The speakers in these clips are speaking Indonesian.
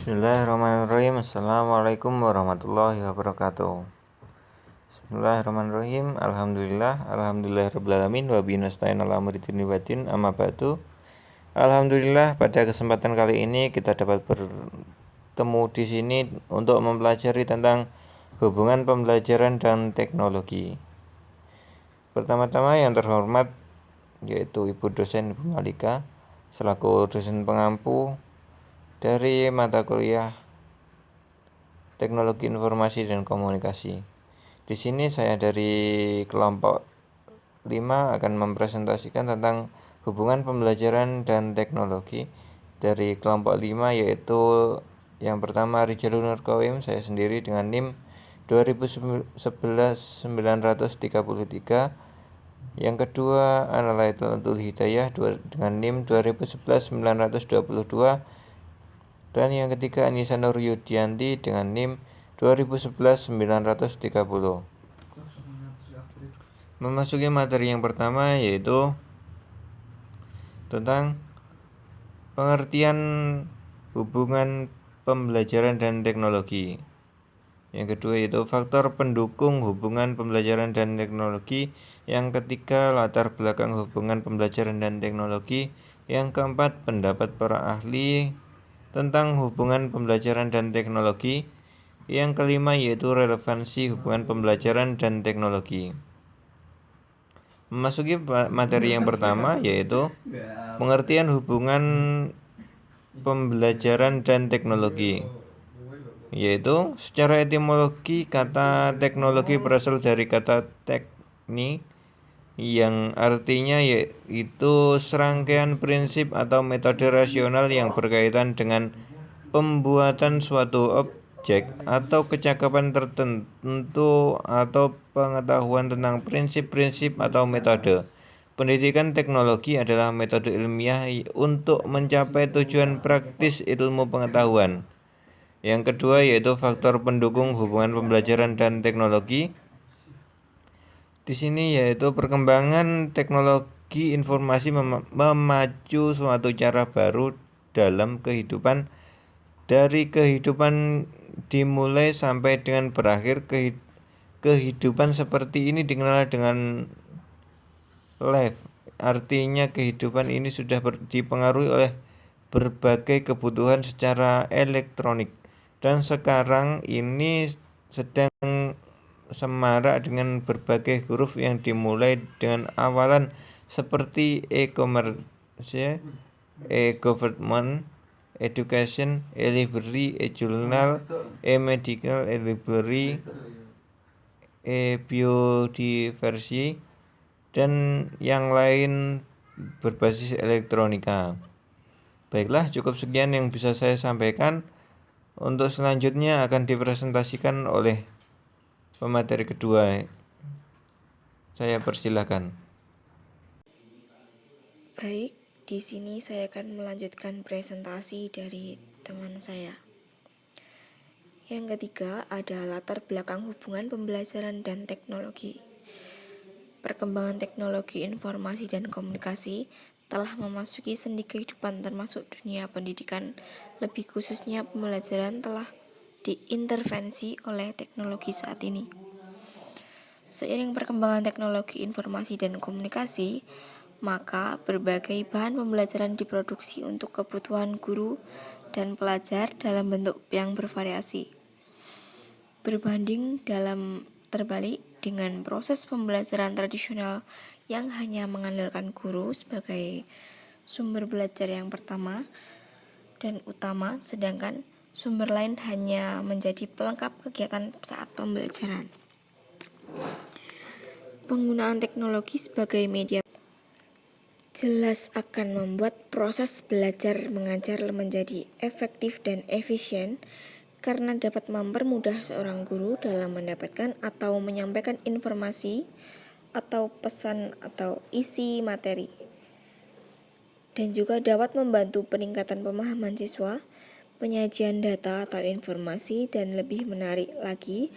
Bismillahirrahmanirrahim. Assalamualaikum warahmatullahi wabarakatuh. Bismillahirrahmanirrahim. Alhamdulillahirrabbilalamin. Wabihi nasta'in ala amri dini waddin. Amma ba'du. Alhamdulillah, pada kesempatan kali ini kita dapat bertemu di sini untuk mempelajari tentang hubungan pembelajaran dan teknologi. Pertama-tama yang terhormat yaitu Ibu dosen Ibu Malika selaku dosen pengampu dari mata kuliah Teknologi Informasi dan Komunikasi. Di sini saya dari kelompok 5 akan mempresentasikan tentang hubungan pembelajaran dan teknologi dari kelompok 5, yaitu yang pertama Rijalun Nurqawim, saya sendiri dengan NIM 2011-933. Yang kedua Analaitul Hidayah dengan NIM 2011-922. Dan yang ketiga Anissa Nur Yudianti dengan NIM 2011-930. Memasuki materi yang pertama, yaitu tentang pengertian hubungan pembelajaran dan teknologi. Yang kedua yaitu faktor pendukung hubungan pembelajaran dan teknologi. Yang ketiga latar belakang hubungan pembelajaran dan teknologi. Yang keempat pendapat para ahli tentang hubungan pembelajaran dan teknologi. Yang kelima yaitu relevansi hubungan pembelajaran dan teknologi. Memasuki materi yang pertama, yaitu pengertian hubungan pembelajaran dan teknologi. Yaitu secara etimologi kata teknologi berasal dari kata tekni yang artinya yaitu serangkaian prinsip atau metode rasional yang berkaitan dengan pembuatan suatu objek atau kecakapan tertentu atau pengetahuan tentang prinsip-prinsip atau metode. Pendidikan teknologi adalah metode ilmiah untuk mencapai tujuan praktis ilmu pengetahuan. Yang kedua yaitu faktor pendukung hubungan pembelajaran dan teknologi. Di sini yaitu perkembangan teknologi informasi memacu suatu cara baru dalam kehidupan, dari kehidupan dimulai sampai dengan berakhir. Kehidupan seperti ini dikenal dengan life. Artinya kehidupan ini sudah dipengaruhi oleh berbagai kebutuhan secara elektronik, dan sekarang ini sedang semarak dengan berbagai huruf yang dimulai dengan awalan seperti e-commerce, e-government, education, e-library, e-journal, e-medical, e-library, e-biodiversity, dan yang lain berbasis elektronika. Baiklah, cukup sekian yang bisa saya sampaikan. Untuk selanjutnya akan dipresentasikan oleh pemateri kedua. Saya persilakan. Baik, di sini saya akan melanjutkan presentasi dari teman saya. Yang ketiga ada latar belakang hubungan pembelajaran dan teknologi. Perkembangan teknologi informasi dan komunikasi telah memasuki sendi kehidupan termasuk dunia pendidikan, lebih khususnya pembelajaran telah diintervensi oleh teknologi saat ini. Seiring perkembangan teknologi informasi dan komunikasi, maka berbagai bahan pembelajaran diproduksi untuk kebutuhan guru dan pelajar dalam bentuk yang bervariasi. Berbanding dalam terbalik dengan proses pembelajaran tradisional yang hanya mengandalkan guru sebagai sumber belajar yang pertama dan utama, sedangkan sumber lain hanya menjadi pelengkap kegiatan saat pembelajaran. Penggunaan teknologi sebagai media jelas akan membuat proses belajar mengajar menjadi efektif dan efisien, karena dapat mempermudah seorang guru dalam mendapatkan atau menyampaikan informasi atau pesan atau isi materi, dan juga dapat membantu peningkatan pemahaman siswa, penyajian data atau informasi, dan lebih menarik lagi,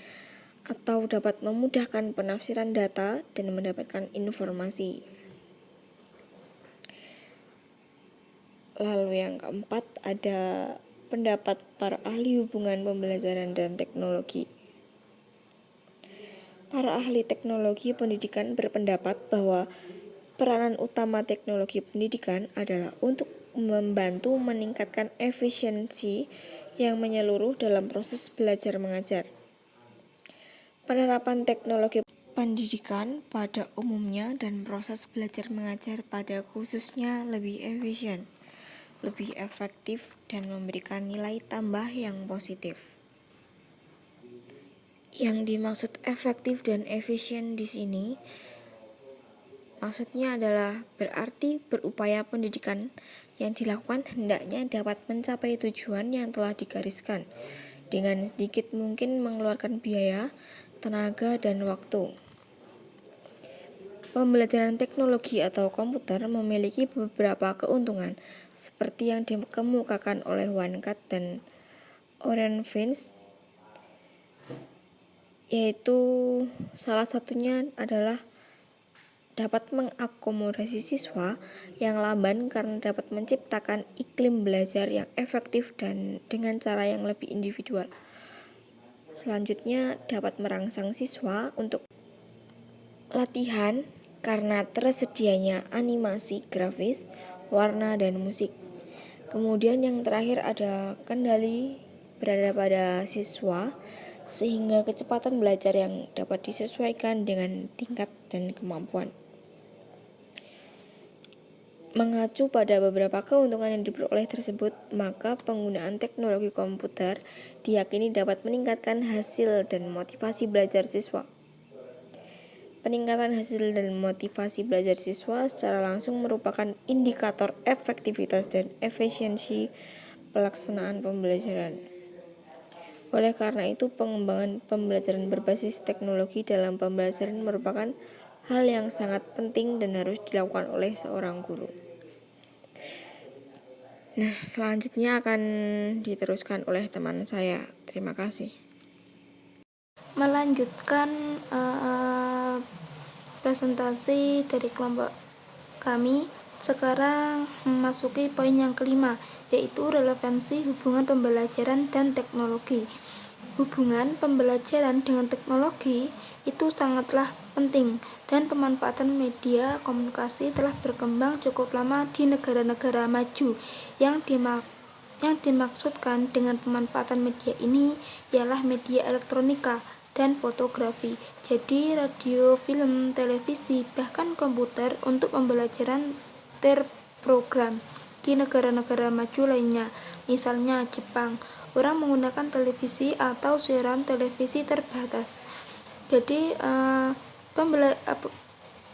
atau dapat memudahkan penafsiran data dan mendapatkan informasi. Lalu yang keempat ada pendapat para ahli hubungan pembelajaran dan teknologi. Para ahli teknologi pendidikan berpendapat bahwa peranan utama teknologi pendidikan adalah untuk membantu meningkatkan efisiensi yang menyeluruh dalam proses belajar mengajar. Penerapan teknologi pendidikan pada umumnya dan proses belajar mengajar pada khususnya lebih efisien, lebih efektif, dan memberikan nilai tambah yang positif. Yang dimaksud efektif dan efisien di sini maksudnya adalah berarti berupaya pendidikan yang dilakukan hendaknya dapat mencapai tujuan yang telah digariskan dengan sedikit mungkin mengeluarkan biaya, tenaga, dan waktu. Pembelajaran teknologi atau komputer memiliki beberapa keuntungan seperti yang dikemukakan oleh Wankat dan Oren Vance, yaitu salah satunya adalah dapat mengakomodasi siswa yang lamban karena dapat menciptakan iklim belajar yang efektif dan dengan cara yang lebih individual. Selanjutnya dapat merangsang siswa untuk latihan karena tersedianya animasi grafis, warna, dan musik. Kemudian yang terakhir ada kendali berada pada siswa sehingga kecepatan belajar yang dapat disesuaikan dengan tingkat dan kemampuan. Mengacu pada beberapa keuntungan yang diperoleh tersebut, maka penggunaan teknologi komputer diyakini dapat meningkatkan hasil dan motivasi belajar siswa. Peningkatan hasil dan motivasi belajar siswa secara langsung merupakan indikator efektivitas dan efisiensi pelaksanaan pembelajaran. Oleh karena itu, pengembangan pembelajaran berbasis teknologi dalam pembelajaran merupakan hal yang sangat penting dan harus dilakukan oleh seorang guru. Nah, selanjutnya akan diteruskan oleh teman saya. Terima kasih. Melanjutkan presentasi dari kelompok kami, sekarang memasuki poin yang kelima, yaitu relevansi hubungan pembelajaran dan teknologi. Hubungan pembelajaran dengan teknologi itu sangatlah penting, dan pemanfaatan media komunikasi telah berkembang cukup lama di negara-negara maju. Yang dimaksudkan dengan pemanfaatan media ini ialah media elektronika dan fotografi, jadi radio, film, televisi, bahkan komputer untuk pembelajaran terprogram. Di negara-negara maju lainnya, misalnya Jepang, orang menggunakan televisi atau siaran televisi terbatas. Jadi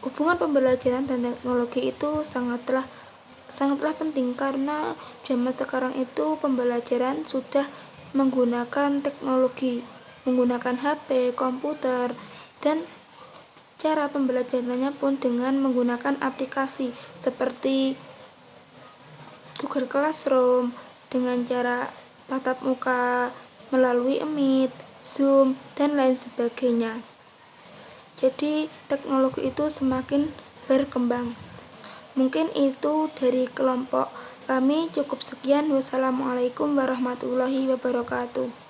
hubungan pembelajaran dan teknologi itu sangatlah penting, karena zaman sekarang itu pembelajaran sudah menggunakan teknologi, menggunakan HP, komputer, dan cara pembelajarannya pun dengan menggunakan aplikasi seperti Google Classroom dengan cara tatap muka melalui Meet, Zoom, dan lain sebagainya. Jadi teknologi itu semakin berkembang. Mungkin itu dari kelompok kami, cukup sekian. Wassalamualaikum warahmatullahi wabarakatuh.